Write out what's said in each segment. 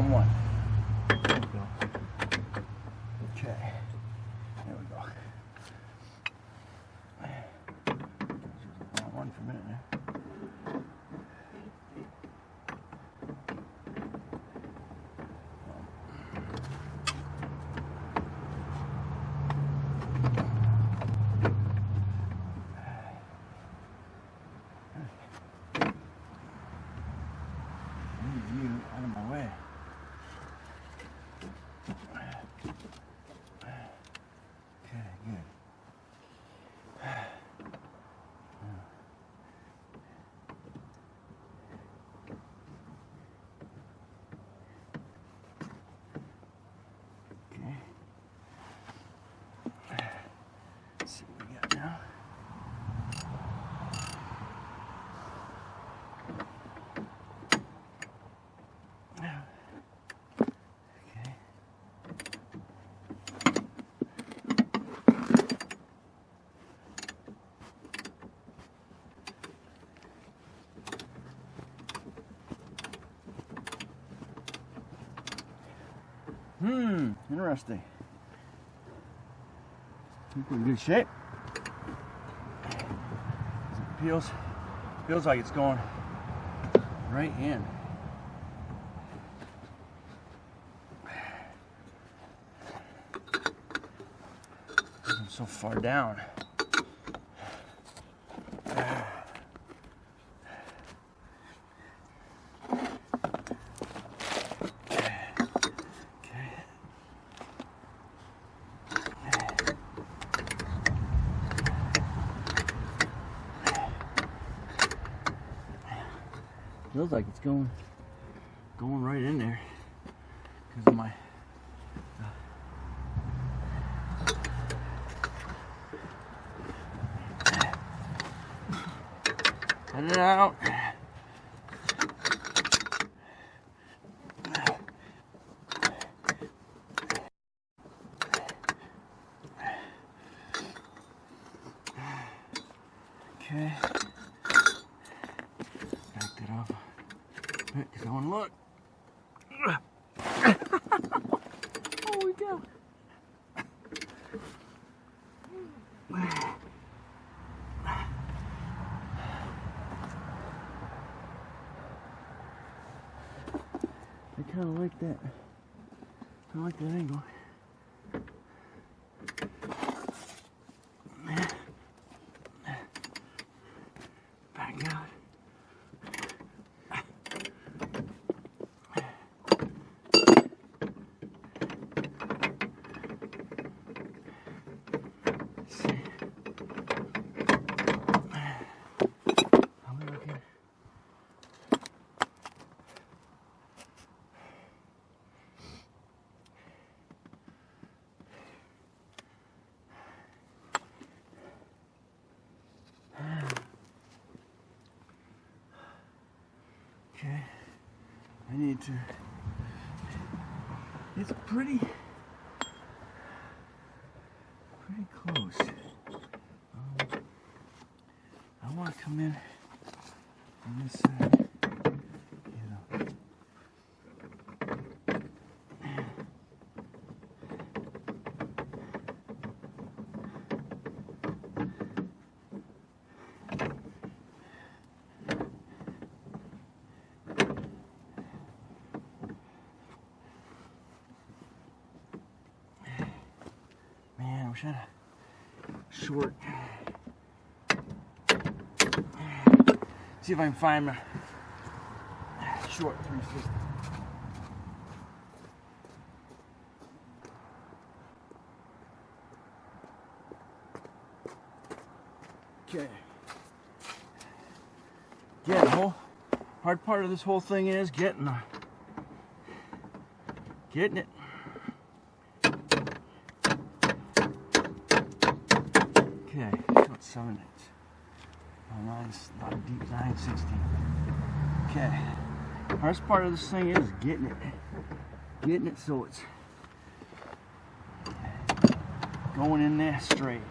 on one. There we go. Okay. There we go. Wrong one for a minute there. Move you out of my way. Okay, good. Okay. Let's see what we got now. Interesting. I think we're in good shape. It feels like it's going right in. I'm so far down. Feels like it's going right in there because of my let it out. Okay. Back that up. Because I want to look. Holy cow. I kind of like that. I like that angle. Back out. Okay, I need to, it's pretty close. I want to come in on this side, you know. Man, I wish I had a short. See if I can find my short 350. Okay. Yeah, the whole hard part of this whole thing is getting it. Okay, short 7/8. Oh, nice, not a deep 9/16. Okay, hardest part of this thing is getting it so it's going in there straight.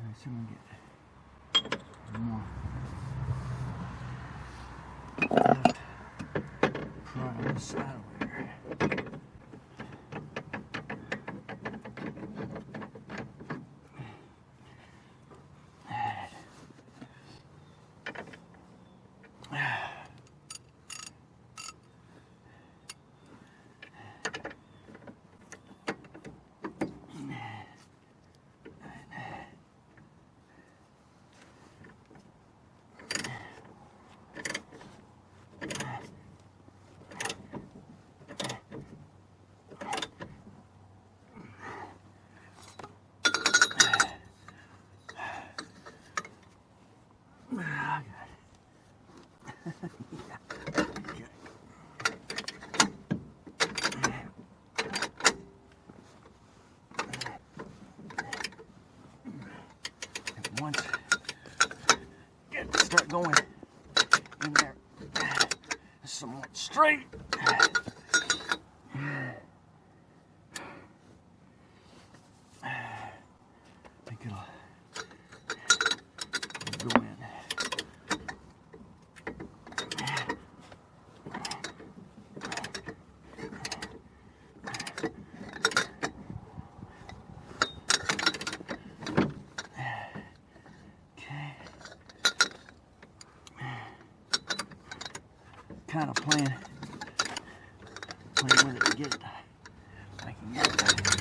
Alright, so I'm gonna get one more left prod on this side over here. Once start going in there somewhat straight. I think it'll go in. Kind of playing with it to get it. I can get it.